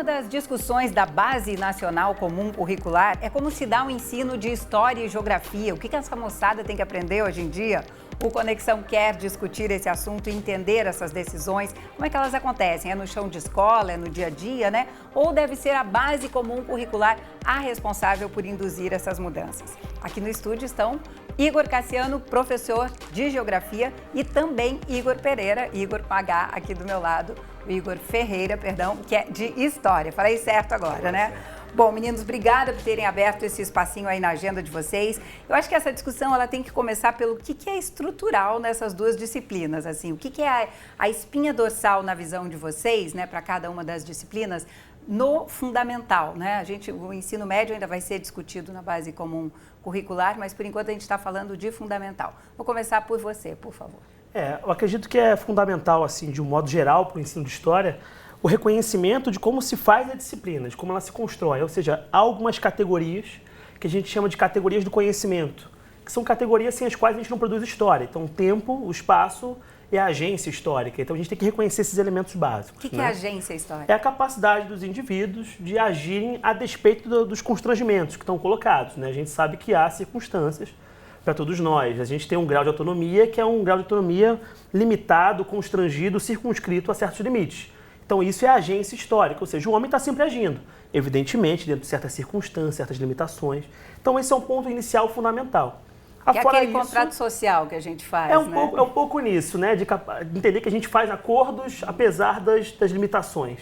Uma das discussões da Base Nacional Comum Curricular é como se dá um ensino de história e geografia. O que essa moçada tem que aprender hoje em dia? O Conexão quer discutir esse assunto e entender essas decisões, como é que elas acontecem? É no chão de escola, é no dia a dia, né? Ou deve ser a Base Comum Curricular a responsável por induzir essas mudanças? Aqui no estúdio estão Igor Cassiano, professor de Geografia, e também Igor Pereira, Igor com H aqui do meu lado, o Igor Ferreira, perdão, que é de História. Falei certo agora, né? Bom, meninos, obrigada por terem aberto esse espacinho aí na agenda de vocês. Eu acho que essa discussão ela tem que começar pelo que é estrutural nessas duas disciplinas, assim, o que é a espinha dorsal na visão de vocês, né, para cada uma das disciplinas, no fundamental, né? O ensino médio ainda vai ser discutido na base comum curricular, mas por enquanto a gente está falando de fundamental. Vou começar por você, por favor. Eu acredito que é fundamental, assim, de um modo geral, para o ensino de história, o reconhecimento de como se faz a disciplina, de como ela se constrói. Ou seja, há algumas categorias que a gente chama de categorias do conhecimento, que são categorias sem as quais a gente não produz história. Então, o tempo, o espaço e a agência histórica. Então, a gente tem que reconhecer esses elementos básicos. O que é agência histórica? É a capacidade dos indivíduos de agirem a despeito dos constrangimentos que estão colocados, né? A gente sabe que há circunstâncias para todos nós. A gente tem um grau de autonomia que é um grau de autonomia limitado, constrangido, circunscrito a certos limites. Então, isso é a agência histórica, ou seja, o homem está sempre agindo, evidentemente, dentro de certas circunstâncias, certas limitações. Então, esse é um ponto inicial fundamental. Que é aquele contrato social que a gente faz, é um pouco nisso, né? De entender que a gente faz acordos apesar das limitações.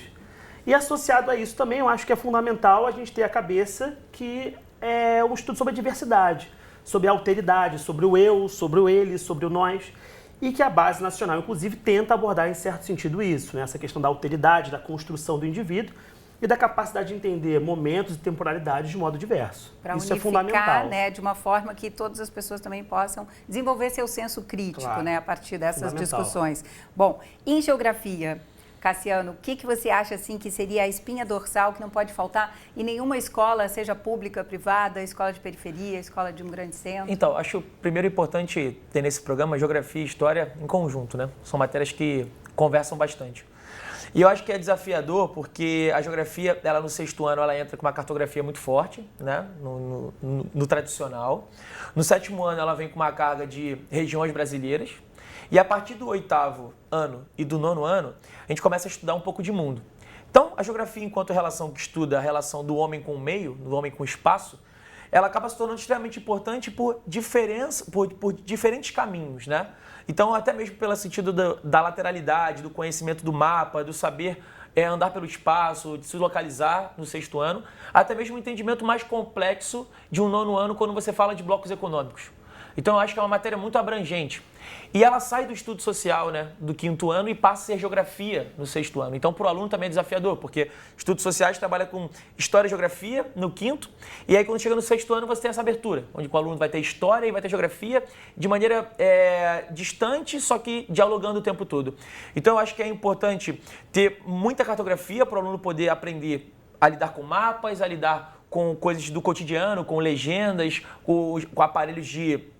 E associado a isso também, eu acho que é fundamental a gente ter a cabeça que é o estudo sobre a diversidade, sobre a alteridade, sobre o eu, sobre o ele, sobre o nós. E que a Base Nacional, inclusive, tenta abordar em certo sentido isso, né? Essa questão da alteridade, da construção do indivíduo e da capacidade de entender momentos e temporalidades de modo diverso. Isso é fundamental, né, de uma forma que todas as pessoas também possam desenvolver seu senso crítico, claro, né, a partir dessas discussões. Bom, em geografia, Cassiano, o que você acha assim, que seria a espinha dorsal que não pode faltar em nenhuma escola, seja pública, privada, escola de periferia, escola de um grande centro? Então, acho primeiro importante ter nesse programa geografia e história em conjunto, né? São matérias que conversam bastante. E eu acho que é desafiador porque a geografia, ela no 6º ano, ela entra com uma cartografia muito forte, né? No tradicional. No 7º ano, ela vem com uma carga de regiões brasileiras. E a partir do 8º ano e do 9º ano, a gente começa a estudar um pouco de mundo. Então, a geografia, enquanto relação que estuda a relação do homem com o meio, do homem com o espaço, ela acaba se tornando extremamente importante por diferentes caminhos, né? Então, até mesmo pelo sentido da lateralidade, do conhecimento do mapa, do saber andar pelo espaço, de se localizar no 6º ano, até mesmo um entendimento mais complexo de um 9º ano quando você fala de blocos econômicos. Então, eu acho que é uma matéria muito abrangente. E ela sai do estudo social, né, do 5º ano e passa a ser geografia no 6º ano. Então, para o aluno também é desafiador, porque estudos sociais trabalha com história e geografia no 5º, e aí quando chega no 6º ano você tem essa abertura, onde o aluno vai ter história e vai ter geografia de maneira distante, só que dialogando o tempo todo. Então, eu acho que é importante ter muita cartografia para o aluno poder aprender a lidar com mapas, a lidar com coisas do cotidiano, com legendas, com aparelhos de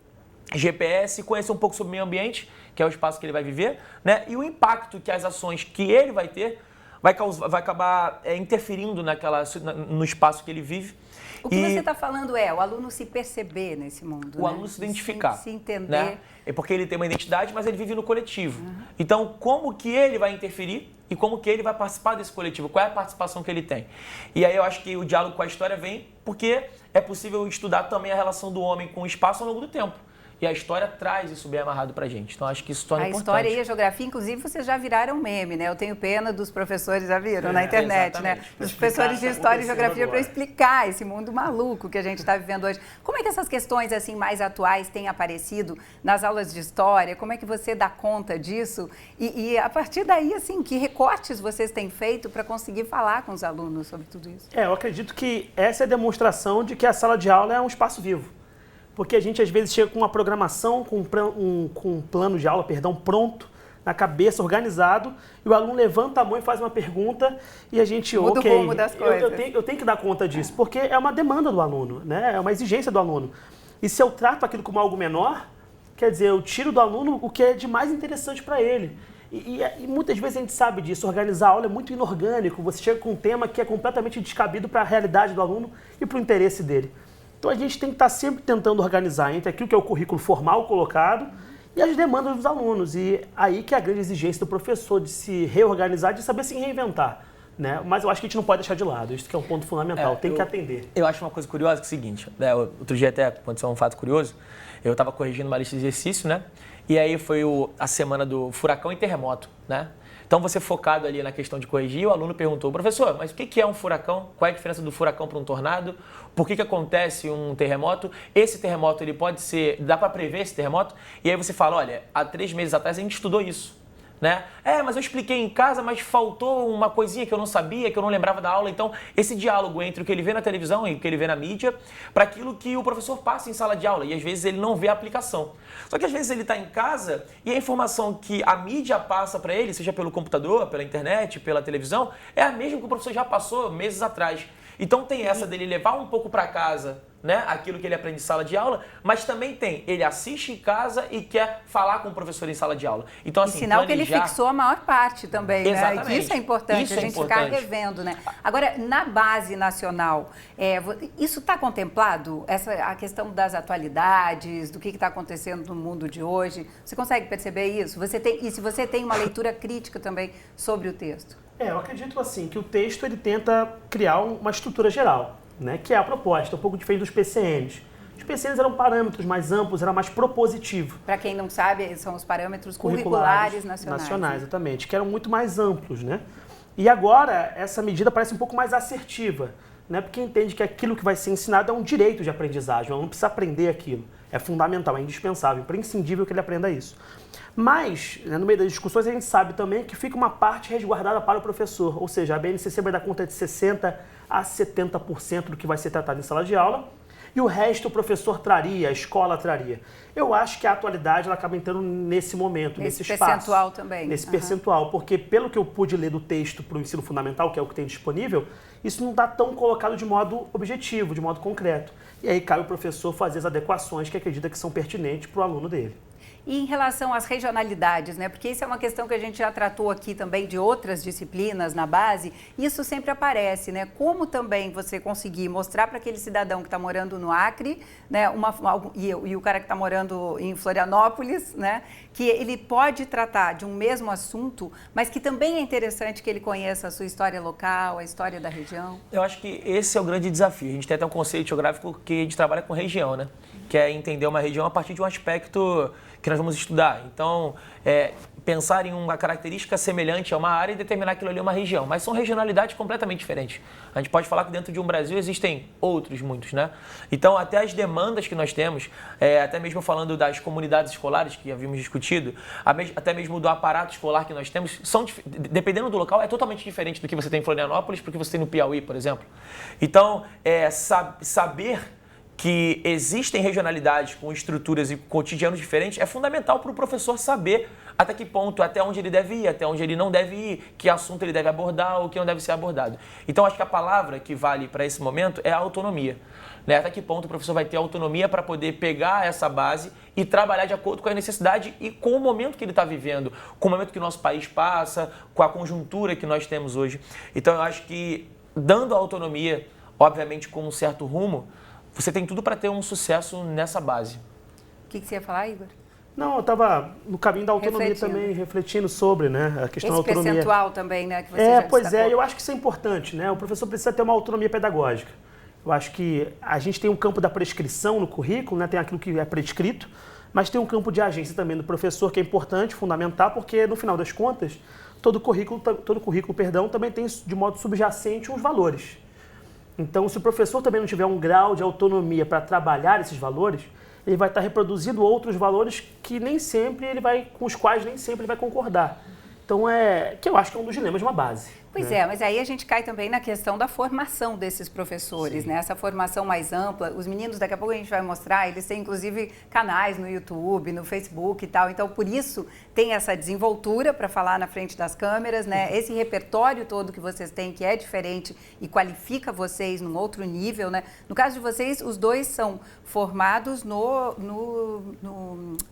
GPS, conhecer um pouco sobre o meio ambiente, que é o espaço que ele vai viver, né? E o impacto que as ações que ele vai ter vai acabar interferindo no espaço que ele vive. O que você está falando é o aluno se perceber nesse mundo, o aluno se identificar. Se entender. Né? É porque ele tem uma identidade, mas ele vive no coletivo. Então, como que ele vai interferir e como que ele vai participar desse coletivo? Qual é a participação que ele tem? E aí eu acho que o diálogo com a história vem porque é possível estudar também a relação do homem com o espaço ao longo do tempo. E a história traz isso bem amarrado pra gente. Então, acho que isso torna importante. A história e a geografia, inclusive, vocês já viraram meme, né? Eu tenho pena dos professores, já viram, na internet, exatamente, né? Dos professores de história e geografia para explicar esse mundo maluco que a gente está vivendo hoje. Como é que essas questões, assim, mais atuais têm aparecido nas aulas de história? Como é que você dá conta disso? E a partir daí, assim, que recortes vocês têm feito para conseguir falar com os alunos sobre tudo isso? Eu acredito que essa é a demonstração de que a sala de aula é um espaço vivo. Porque a gente, às vezes, chega com uma programação, com um plano de aula, pronto, na cabeça, organizado, e o aluno levanta a mão e faz uma pergunta, e a gente, muda o rumo das coisas. Eu tenho que dar conta disso, porque é uma demanda do aluno, né? É uma exigência do aluno. E se eu trato aquilo como algo menor, quer dizer, eu tiro do aluno o que é de mais interessante para ele. E muitas vezes a gente sabe disso, organizar a aula é muito inorgânico, você chega com um tema que é completamente descabido para a realidade do aluno e para o interesse dele. Então a gente tem que estar sempre tentando organizar entre aquilo que é o currículo formal colocado e as demandas dos alunos. E aí que é a grande exigência do professor de se reorganizar, de saber se reinventar. Né? Mas eu acho que a gente não pode deixar de lado, isso que é um ponto fundamental, tem que atender. Eu acho uma coisa curiosa que é o seguinte, né? Outro dia até aconteceu um fato curioso, eu estava corrigindo uma lista de exercício, né? E aí foi a semana do furacão e terremoto, né? Então você focado ali na questão de corrigir, o aluno perguntou, professor, mas o que é um furacão? Qual é a diferença do furacão para um tornado? Por que acontece um terremoto? Esse terremoto, ele pode ser, dá para prever esse terremoto? E aí você fala, olha, há 3 meses atrás a gente estudou isso. Né? Mas eu expliquei em casa, mas faltou uma coisinha que eu não sabia, que eu não lembrava da aula. Então, esse diálogo entre o que ele vê na televisão e o que ele vê na mídia, para aquilo que o professor passa em sala de aula. E às vezes ele não vê a aplicação. Só que às vezes ele está em casa e a informação que a mídia passa para ele, seja pelo computador, pela internet, pela televisão, é a mesma que o professor já passou meses atrás. Então tem essa dele levar um pouco para casa, né, aquilo que ele aprende em sala de aula, mas também tem, ele assiste em casa e quer falar com o professor em sala de aula. Então, assim, e sinal que ele fixou a maior parte também, exatamente, né? Isso é importante, isso a gente ficar revendo, né? Agora, na base nacional, isso está contemplado? A questão das atualidades, do que está acontecendo no mundo de hoje? Você consegue perceber isso? E se você tem uma leitura crítica também sobre o texto? Eu acredito assim, que o texto ele tenta criar uma estrutura geral, né, que é a proposta, um pouco diferente dos PCNs. Os PCNs eram parâmetros mais amplos, era mais propositivo. Para quem não sabe, são os parâmetros curriculares nacionais. Exatamente, que eram muito mais amplos, né? E agora, essa medida parece um pouco mais assertiva, né, porque entende que aquilo que vai ser ensinado é um direito de aprendizagem, o aluno precisa aprender aquilo. É fundamental, é indispensável, imprescindível que ele aprenda isso. Mas, né, no meio das discussões, a gente sabe também que fica uma parte resguardada para o professor, ou seja, a BNCC vai dar conta de 60% a 70% do que vai ser tratado em sala de aula, e o resto o professor traria, a escola traria. Eu acho que a atualidade ela acaba entrando nesse momento, nesse espaço. Nesse percentual também. Nesse percentual, porque pelo que eu pude ler do texto para o ensino fundamental, que é o que tem disponível, isso não está tão colocado de modo objetivo, de modo concreto. E aí cabe o professor fazer as adequações que acredita que são pertinentes para o aluno dele. E em relação às regionalidades, né? Porque isso é uma questão que a gente já tratou aqui também de outras disciplinas na base, isso sempre aparece, né? Como também você conseguir mostrar para aquele cidadão que está morando no Acre, né? E o cara que está morando em Florianópolis, né? Que ele pode tratar de um mesmo assunto, mas que também é interessante que ele conheça a sua história local, a história da região. Eu acho que esse é o grande desafio. A gente tem até um conceito geográfico que a gente trabalha com região, né? Que é entender uma região a partir de um aspecto que nós vamos estudar. Então, pensar em uma característica semelhante a uma área e determinar aquilo ali uma região. Mas são regionalidades completamente diferentes. A gente pode falar que dentro de um Brasil existem outros muitos, né? Então, até as demandas que nós temos, até mesmo falando das comunidades escolares que havíamos discutido, até mesmo do aparato escolar que nós temos, dependendo do local, é totalmente diferente do que você tem em Florianópolis para o que você tem no Piauí, por exemplo. Então, saber que existem regionalidades com estruturas e cotidianos diferentes, é fundamental para o professor saber até que ponto, até onde ele deve ir, até onde ele não deve ir, que assunto ele deve abordar ou que não deve ser abordado. Então, acho que a palavra que vale para esse momento é a autonomia. Né? Até que ponto o professor vai ter autonomia para poder pegar essa base e trabalhar de acordo com a necessidade e com o momento que ele está vivendo, com o momento que o nosso país passa, com a conjuntura que nós temos hoje. Então, eu acho que dando a autonomia, obviamente com um certo rumo, você tem tudo para ter um sucesso nessa base. O que você ia falar, Igor? Não, eu estava no caminho da autonomia também, refletindo sobre, né, a questão da autonomia. Esse percentual também, né, que você já pois destacou. eu acho que isso é importante, né? O professor precisa ter uma autonomia pedagógica. Eu acho que a gente tem um campo da prescrição no currículo, né, tem aquilo que é prescrito, mas tem um campo de agência também do professor que é importante, fundamental, porque no final das contas, todo currículo também tem de modo subjacente uns valores. Então, se o professor também não tiver um grau de autonomia para trabalhar esses valores, ele vai estar reproduzindo outros valores com os quais nem sempre ele vai concordar. Então, que eu acho que é um dos dilemas de uma base. Pois mas aí a gente cai também na questão da formação desses professores, né? Essa formação mais ampla. Os meninos, daqui a pouco a gente vai mostrar, eles têm inclusive canais no YouTube, no Facebook e tal. Então, por isso, tem essa desenvoltura para falar na frente das câmeras, né? Esse repertório todo que vocês têm, que é diferente e qualifica vocês num outro nível, né? No caso de vocês, os dois são formados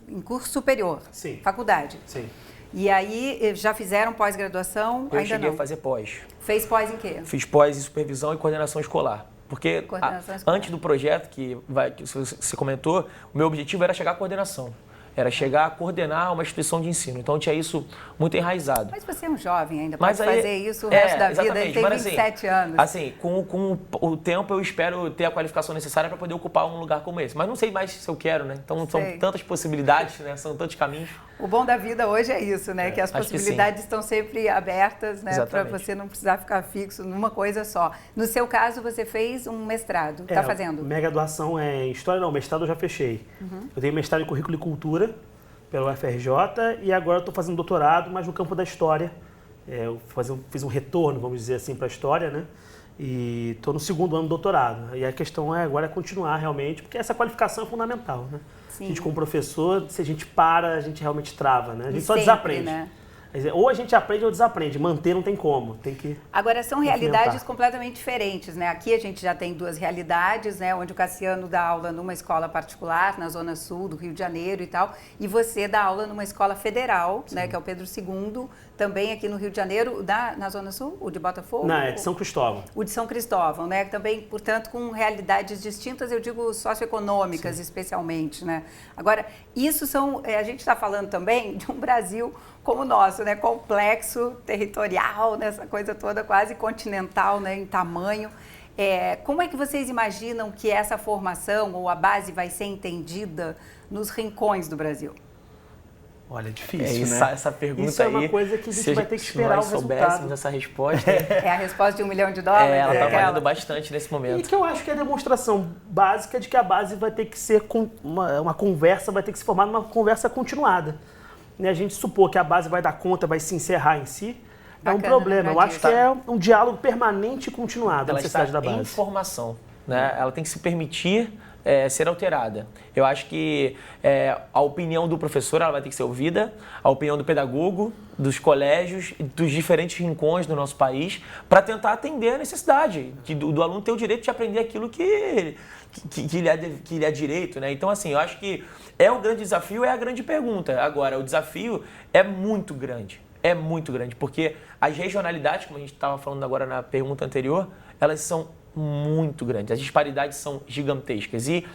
em curso superior, Sim. faculdade. Sim. E aí, já fizeram pós-graduação? Eu Ainda cheguei não. a fazer pós. Fez pós em quê? Fiz pós em supervisão e coordenação escolar. Porque Coordenação escolar. antes do projeto que você comentou, o meu objetivo era chegar à coordenação. Era chegar a coordenar uma instituição de ensino. Então tinha isso muito enraizado. Mas você é um jovem ainda, Mas pode aí- fazer isso o resto da vida. exatamente. Ele tem Mas, 27 anos. Assim, com o tempo eu espero ter a qualificação necessária para poder ocupar um lugar como esse. Mas não sei mais se eu quero, né? Então são Sei. tantas possibilidades, né? São tantos caminhos. O bom da vida hoje é isso, né? Que as acho que possibilidades estão sempre abertas, né? Para Exatamente. você não precisar ficar fixo numa coisa só. No seu caso, você fez um mestrado. Está fazendo? Minha graduação é em História, não, mestrado eu já fechei. Eu tenho mestrado em Currículo e Cultura pela UFRJ e agora estou fazendo doutorado, mas no campo da História. Eu fiz um retorno, vamos dizer assim, para a História, né? E estou no segundo ano do doutorado. E a questão agora é continuar realmente, porque essa qualificação é fundamental, né? Sim. A gente, como professor, se a gente para, a gente realmente trava, né? A gente E só sempre, desaprende. né? Quer dizer, ou a gente aprende ou desaprende. Manter não tem como. Tem que... Agora, são Implementar. realidades completamente diferentes, né? Aqui a gente já tem duas realidades, né? Onde o Cassiano dá aula numa escola particular, na Zona Sul do Rio de Janeiro e tal, e você dá aula numa escola federal, né? Que é o Pedro II, também aqui no Rio de Janeiro, na Zona Sul, o de Botafogo? Não, é de São Cristóvão. O de São Cristóvão, né? Também, portanto, com realidades distintas, eu digo socioeconômicas, especialmente, né? Agora, isso são... a gente está falando também de um Brasil como o nosso, né? Complexo, territorial, né? Essa coisa toda quase continental, né? Em tamanho. Como é que vocês imaginam que essa formação ou a base vai ser entendida nos rincões do Brasil? Olha, é difícil, né? Essa pergunta Isso é uma aí, coisa que a gente se vai ter que esperar o nós soubéssemos resultado. essa resposta, É a resposta de $1 milhão? ela está Aquela? valendo bastante nesse E momento. que eu acho que é a demonstração básica de que a base vai ter que ser uma conversa, vai ter que se formar numa conversa continuada. Né? A gente supor que a base vai dar conta, vai se encerrar em si, é um Bacana, problema. Eu acho que é um diálogo permanente e continuado, a Ela está necessidade da em base. formação, né? Ela tem que se permitir ser alterada. Eu acho que a opinião do professor ela vai ter que ser ouvida, a opinião do pedagogo, dos colégios, dos diferentes rincões do nosso país, para tentar atender a necessidade do aluno ter o direito de aprender aquilo que lhe é direito, né? Então, assim, eu acho que o grande desafio, é a grande pergunta. Agora, o desafio é muito grande. É muito grande, porque as regionalidades, como a gente estava falando agora na pergunta anterior, elas são muito grandes, as disparidades são gigantescas. E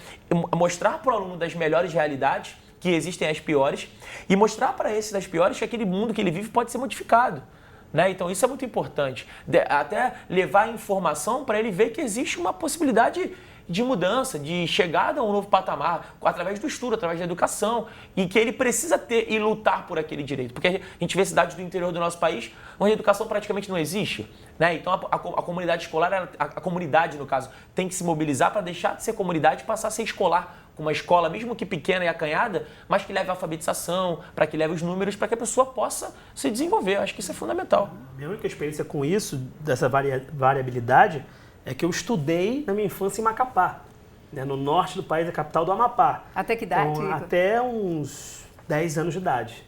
mostrar para o aluno das melhores realidades, que existem as piores, e mostrar para esse das piores que aquele mundo que ele vive pode ser modificado. Né? Então isso é muito importante. Até levar informação para ele ver que existe uma possibilidade de mudança, de chegada a um novo patamar, através do estudo, através da educação, e que ele precisa ter e lutar por aquele direito. Porque a gente vê cidades do interior do nosso país onde a educação praticamente não existe. Né? Então a comunidade escolar, a comunidade, no caso, tem que se mobilizar para deixar de ser comunidade e passar a ser escolar, com uma escola, mesmo que pequena e acanhada, mas que leve a alfabetização, para que leve os números, para que a pessoa possa se desenvolver. Eu acho que isso é fundamental. Minha única experiência com isso, dessa variabilidade, é que eu estudei na minha infância em Macapá, né, no norte do país, a capital do Amapá. Até que idade? Então, até uns 10 anos de idade.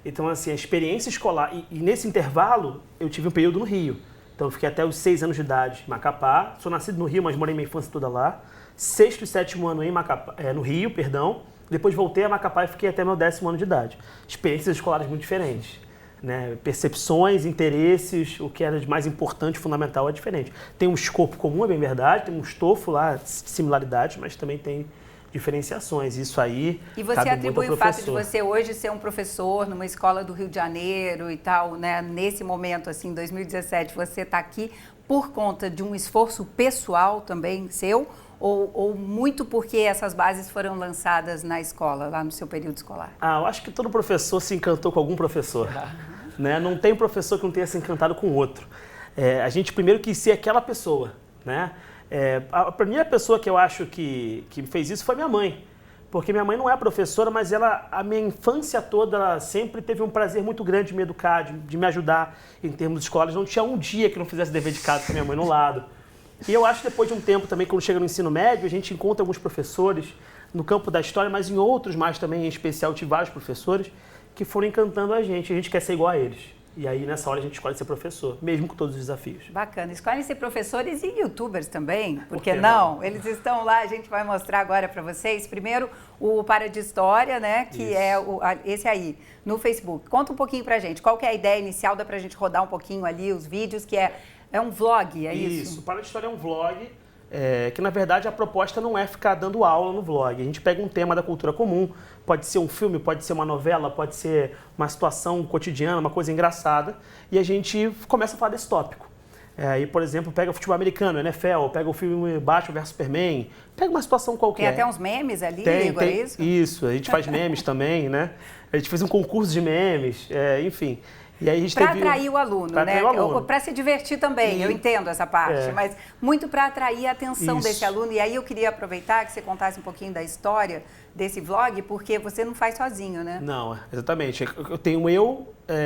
Então, assim, a experiência escolar... E nesse intervalo, eu tive um período no Rio. Então, eu fiquei até os 6 anos de idade em Macapá. Sou nascido no Rio, mas morei minha infância toda lá. 6º e 7º ano em Macapá, no Rio, perdão. Depois voltei a Macapá e fiquei até meu 10º ano de idade. Experiências escolares muito diferentes. Né? Percepções, interesses, o que era de mais importante, fundamental, é diferente. Tem um escopo comum, é bem verdade, tem um estofo lá, similaridades, mas também tem diferenciações. Isso aí E você cabe muito atribui ao o fato de professor. você hoje ser um professor numa escola do Rio de Janeiro e tal, né? Nesse momento, assim, 2017, você está aqui por conta de um esforço pessoal também seu? Ou muito porque essas bases foram lançadas na escola, lá no seu período escolar? Eu acho que todo professor se encantou com algum professor. Né? Não tem professor que não tenha se encantado com outro. A gente primeiro quis ser aquela pessoa. Né? A primeira pessoa que eu acho que fez isso foi minha mãe. Porque minha mãe não é professora, mas a minha infância toda, ela sempre teve um prazer muito grande de me educar, de me ajudar em termos escolares. Não tinha um dia que não fizesse dever de casa com a minha mãe no lado. E eu acho que depois de um tempo também, quando chega no ensino médio, a gente encontra alguns professores no campo da história, mas em outros mais também, em especial, tive vários professores que foram encantando a gente quer ser igual a eles. E aí, nessa hora, a gente escolhe ser professor, mesmo com todos os desafios. Bacana. Escolhem ser professores e youtubers também, por que não? Eles estão lá, a gente vai mostrar agora para vocês. Primeiro, o Para de História, né, que esse aí, no Facebook. Conta um pouquinho pra gente, qual que é a ideia inicial, dá pra gente rodar um pouquinho ali os vídeos, que é um vlog, é isso? Isso, o Para de História é um vlog, que na verdade a proposta não é ficar dando aula no vlog. A gente pega um tema da cultura comum, pode ser um filme, pode ser uma novela, pode ser uma situação cotidiana, uma coisa engraçada, e a gente começa a falar desse tópico. Aí, por exemplo, pega o futebol americano, NFL, pega o filme Batman vs Superman, pega uma situação qualquer. Tem até uns memes ali, Igor, é isso? Isso, a gente faz memes também, né? A gente fez um concurso de memes, enfim. E aí a gente para atrair o aluno, né? Para se divertir também, eu entendo essa parte, mas muito para atrair a atenção desse aluno. E aí eu queria aproveitar que você contasse um pouquinho da história desse vlog, porque você não faz sozinho, né? Não, exatamente. Eu tenho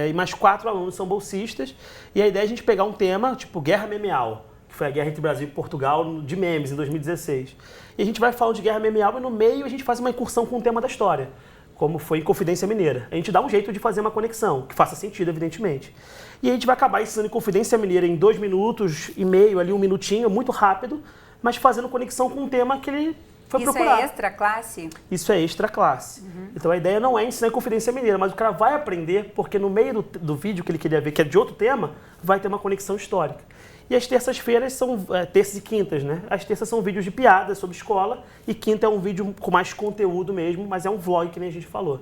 e mais 4 alunos são bolsistas, e a ideia é a gente pegar um tema, tipo Guerra Memeal, que foi a guerra entre Brasil e Portugal de memes, em 2016. E a gente vai falando de Guerra Memeal e no meio a gente faz uma incursão com o tema da história, como foi em Confidência Mineira. A gente dá um jeito de fazer uma conexão, que faça sentido, evidentemente. E a gente vai acabar ensinando em Confidência Mineira em 2 minutos e meio, ali 1 minutinho, muito rápido, mas fazendo conexão com um tema que ele foi procurar. Isso é extra classe? Isso é extra classe. Então a ideia não é ensinar em Confidência Mineira, mas o cara vai aprender, porque no meio do vídeo que ele queria ver, que é de outro tema, vai ter uma conexão histórica. E as terças-feiras são terças e quintas, né? As terças são vídeos de piadas sobre escola e quinta é um vídeo com mais conteúdo mesmo, mas é um vlog, que nem a gente falou.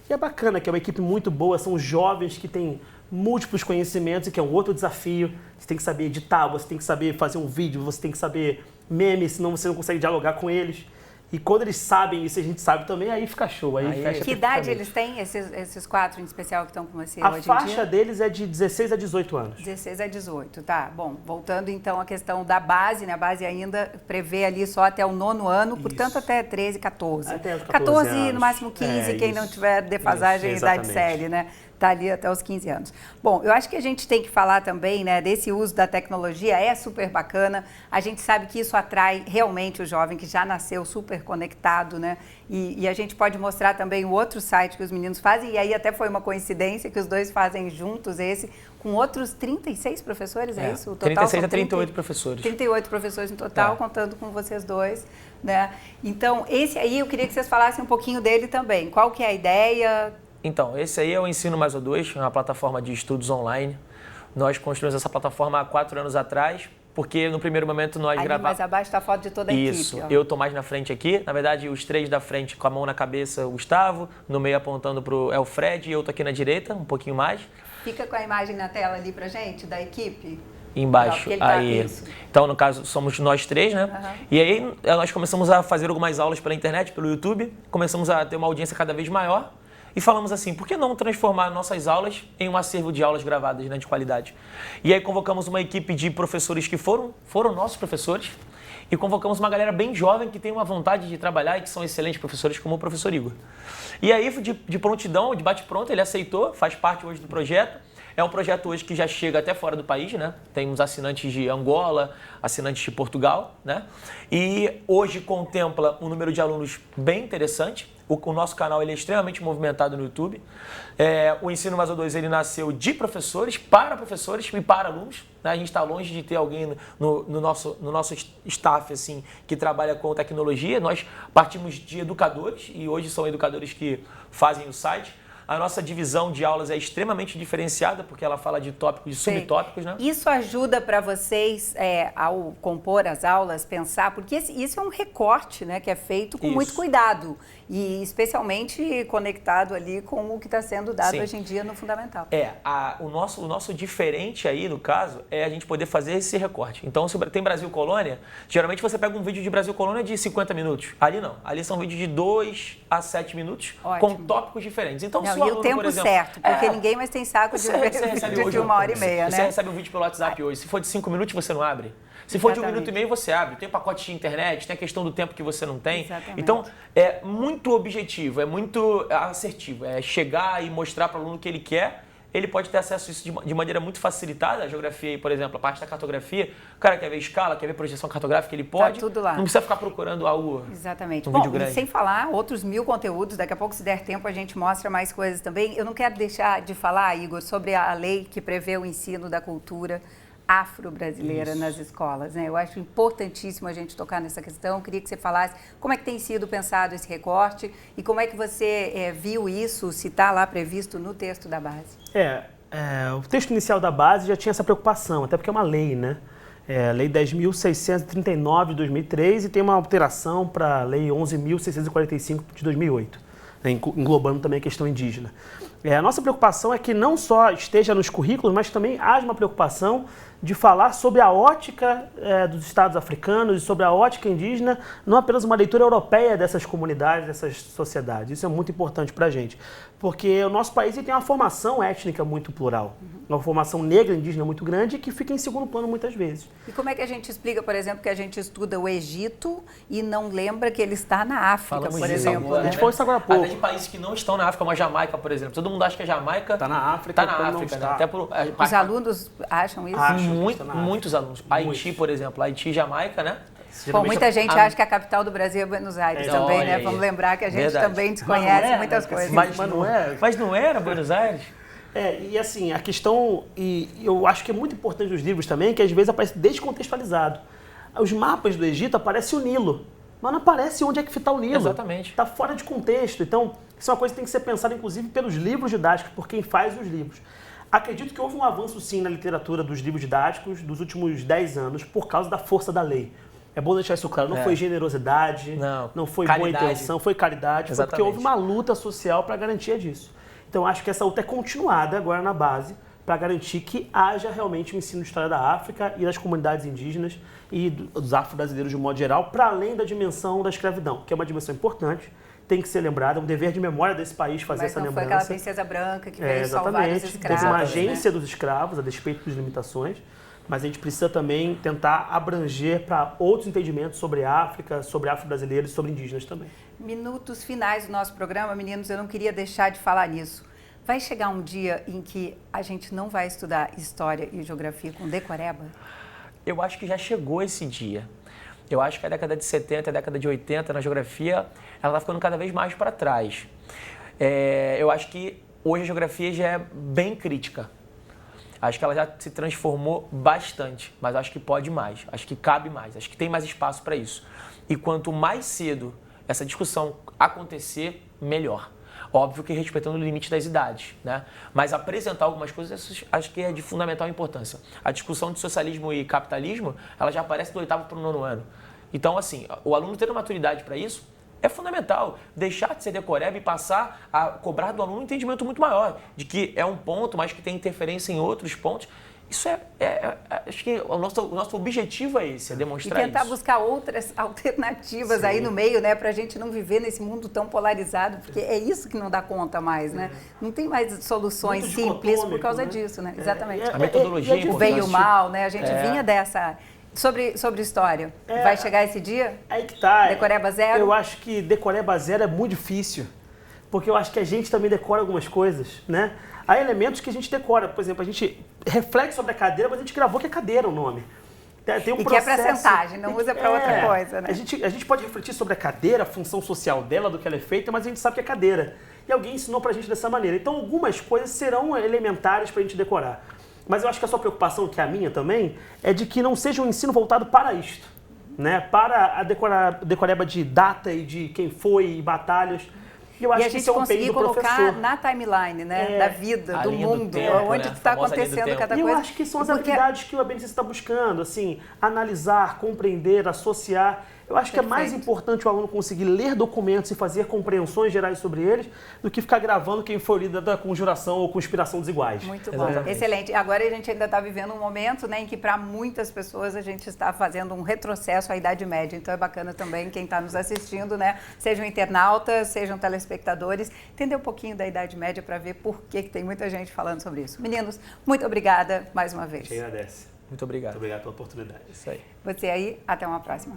E é bacana, que é uma equipe muito boa, são jovens que têm múltiplos conhecimentos e que é um outro desafio. Você tem que saber editar, você tem que saber fazer um vídeo, você tem que saber memes, senão você não consegue dialogar com eles. E quando eles sabem isso, a gente sabe também, aí fica show. Aí fecha. Que idade eles têm, esses 4 em especial que estão com você hoje em dia? A faixa deles é de 16 a 18 anos. 16 a 18, tá. Bom, voltando então à questão da base, né? A base ainda prevê ali só até o 9º ano, portanto até 13, 14. Até os 14 anos. No máximo 15, quem não tiver defasagem em idade série, né? Tá ali até os 15 anos. Bom, eu acho que a gente tem que falar também, né, desse uso da tecnologia, é super bacana. A gente sabe que isso atrai realmente o jovem que já nasceu super conectado, né? E a gente pode mostrar também o outro site que os meninos fazem, e aí até foi uma coincidência que os dois fazem juntos esse, com outros 36 professores, é isso? O total 36 a 38 professores. 38 professores no total, contando com vocês dois, né? Então, esse aí eu queria que vocês falassem um pouquinho dele também. Qual que é a ideia? Então, esse aí é o Ensino Mais O2, uma plataforma de estudos online. Nós construímos essa plataforma há 4 anos atrás, porque no primeiro momento nós gravávamos... mais abaixo está a foto de toda a equipe. Isso, eu estou mais na frente aqui. Na verdade, os 3 da frente com a mão na cabeça, o Gustavo, no meio apontando para o Fred, e eu estou aqui na direita, um pouquinho mais. Fica com a imagem na tela ali pra gente, da equipe. Embaixo, aí. Então, no caso, somos nós 3, né? E aí, nós começamos a fazer algumas aulas pela internet, pelo YouTube, começamos a ter uma audiência cada vez maior. E falamos assim, por que não transformar nossas aulas em um acervo de aulas gravadas, né, de qualidade? E aí convocamos uma equipe de professores que foram nossos professores e convocamos uma galera bem jovem que tem uma vontade de trabalhar e que são excelentes professores, como o professor Igor. E aí, de prontidão, de bate-pronto, ele aceitou, faz parte hoje do projeto. É um projeto hoje que já chega até fora do país, né? Temos assinantes de Angola, assinantes de Portugal, né? E hoje contempla um número de alunos bem interessante. O nosso canal ele é extremamente movimentado no YouTube. O Ensino Mais O2 ele nasceu de professores, para professores e para alunos. Né? A gente está longe de ter alguém no nosso staff assim, que trabalha com tecnologia. Nós partimos de educadores e hoje são educadores que fazem o site. A nossa divisão de aulas é extremamente diferenciada, porque ela fala de tópicos e subtópicos, né? Isso ajuda para vocês, ao compor as aulas, pensar, porque isso é um recorte, né, que é feito com muito cuidado e especialmente conectado ali com o que está sendo dado hoje em dia no Fundamental. O nosso diferente aí, no caso, é a gente poder fazer esse recorte. Então, se tem Brasil Colônia, geralmente você pega um vídeo de Brasil Colônia de 50 minutos. Ali não. Ali são vídeos de 2 a 7 minutos, com tópicos diferentes. Então, e o tempo por exemplo, certo, porque ninguém mais tem saco de ver vídeo de 1h30, né? Você recebe um vídeo pelo WhatsApp hoje. Se for de 5 minutos, você não abre. Se for de 1 minuto e meio, você abre. Tem pacote de internet, tem a questão do tempo que você não tem. Exatamente. Então, é muito objetivo, é muito assertivo. É chegar e mostrar para o aluno o que ele quer ele pode ter acesso a isso de maneira muito facilitada, a geografia, por exemplo, a parte da cartografia. O cara quer ver escala, quer ver projeção cartográfica, ele pode. Tá tudo lá. Não precisa ficar procurando algo. Exatamente. Um Bom, vídeo grande. e sem falar outros 1000 conteúdos, daqui a pouco, se der tempo, a gente mostra mais coisas também. Eu não quero deixar de falar, Igor, sobre a lei que prevê o ensino da cultura afro-brasileira nas escolas, né? Eu acho importantíssimo a gente tocar nessa questão. Eu queria que você falasse como é que tem sido pensado esse recorte e como é que você viu isso, se está lá previsto no texto da base. O texto inicial da base já tinha essa preocupação, até porque é uma lei, né? A Lei 10.639 de 2003 e tem uma alteração para a Lei 11.645 de 2008, né? Englobando também a questão indígena. A nossa preocupação é que não só esteja nos currículos, mas também haja uma preocupação de falar sobre a ótica dos estados africanos e sobre a ótica indígena, não apenas uma leitura europeia dessas comunidades, dessas sociedades. Isso é muito importante para a gente, porque o nosso país tem uma formação étnica muito plural, uma formação negra indígena muito grande que fica em segundo plano muitas vezes. E como é que a gente explica, por exemplo, que a gente estuda o Egito e não lembra que ele está na África, Falamos por disso exemplo? agora, Né? A gente falou isso agora há pouco. Até de países que não estão na África, como a Jamaica, por exemplo. Todo mundo acha que a Jamaica Está na África, está na quando não África, está. né? Até por, Os alunos acham isso? Acham. muitos alunos. Haiti, por exemplo. Haiti e Jamaica, né? Bom, muita gente acha que a capital do Brasil é Buenos Aires também, olha né? aí. Vamos lembrar que a gente Verdade. também desconhece muitas coisas. Mas não é. Mas não era Buenos Aires? E assim, a questão, e eu acho que é muito importante nos livros também, que às vezes aparece descontextualizado. Os mapas do Egito aparece o Nilo, mas não aparece onde é que está o Nilo. Exatamente. Está fora de contexto. Então, isso é uma coisa que tem que ser pensada, inclusive, pelos livros didáticos, por quem faz os livros. Acredito que houve um avanço, sim, na literatura dos livros didáticos dos últimos 10 anos, por causa da força da lei. É bom deixar isso claro, não foi generosidade, não foi boa intenção, foi caridade, foi porque houve uma luta social para a garantia disso. Então, acho que essa luta é continuada agora na base, para garantir que haja realmente um ensino de história da África e das comunidades indígenas e dos afro-brasileiros de um modo geral, para além da dimensão da escravidão, que é uma dimensão importante, tem que ser lembrada, é um dever de memória desse país fazer essa lembrança. Mas não foi aquela princesa branca que veio salvar os escravos. Teve uma agência dos escravos, a despeito das limitações, mas a gente precisa também tentar abranger para outros entendimentos sobre a África, sobre afro-brasileiros e sobre indígenas também. Minutos finais do nosso programa, meninos, eu não queria deixar de falar nisso. Vai chegar um dia em que a gente não vai estudar história e geografia com decoreba? Eu acho que já chegou esse dia. Eu acho que a década de 70, a década de 80, na geografia, ela está ficando cada vez mais para trás. Eu acho que hoje a geografia já é bem crítica. Acho que ela já se transformou bastante, mas acho que pode mais, acho que cabe mais, acho que tem mais espaço para isso. E quanto mais cedo essa discussão acontecer, melhor. Óbvio que respeitando o limite das idades, né? Mas apresentar algumas coisas, acho que é de fundamental importância. A discussão de socialismo e capitalismo, ela já aparece do 8º para o 9º ano. Então, assim, o aluno tendo maturidade para isso é fundamental. Deixar de ser decoreba e passar a cobrar do aluno um entendimento muito maior, de que é um ponto, mas que tem interferência em outros pontos. Isso acho que o nosso objetivo é esse, é demonstrar isso. E tentar buscar outras alternativas aí no meio, né, para a gente não viver nesse mundo tão polarizado, porque é isso que não dá conta mais, né? Não tem mais soluções simples por causa disso, né? Exatamente. A metodologia é o bem e o mal, né? A gente vinha dessa... Sobre história, vai chegar esse dia? Aí que tá. Decoreba zero? Eu acho que decoreba zero é muito difícil, porque eu acho que a gente também decora algumas coisas, né? Há elementos que a gente decora, por exemplo, a gente reflete sobre a cadeira, mas a gente gravou que é cadeira o nome. Tem um e processo, que é percentagem, não usa para outra coisa, né? A gente pode refletir sobre a cadeira, a função social dela, do que ela é feita, mas a gente sabe que é cadeira. E alguém ensinou pra gente dessa maneira. Então, algumas coisas serão elementares pra gente decorar. Mas eu acho que a sua preocupação, que é a minha também, é de que não seja um ensino voltado para isto, né? Para a decoreba de data e de quem foi e batalhas. Eu acho e a gente conseguir colocar na timeline, né, da vida, do mundo, onde está acontecendo cada coisa. E eu acho que são as habilidades que o ABNCC está buscando, assim, analisar, compreender, associar. Eu acho que é mais importante o aluno conseguir ler documentos e fazer compreensões gerais sobre eles do que ficar gravando quem foi o líder da conjuração ou conspiração desiguais. Muito bom, excelente. Agora a gente ainda está vivendo um momento, né, em que para muitas pessoas a gente está fazendo um retrocesso à Idade Média. Então é bacana também quem está nos assistindo, né, sejam internautas, sejam telespectadores, entender um pouquinho da Idade Média para ver por que tem muita gente falando sobre isso. Meninos, muito obrigada mais uma vez. Te agradece. Muito obrigado. Muito obrigado pela oportunidade. Isso aí. Você aí, até uma próxima.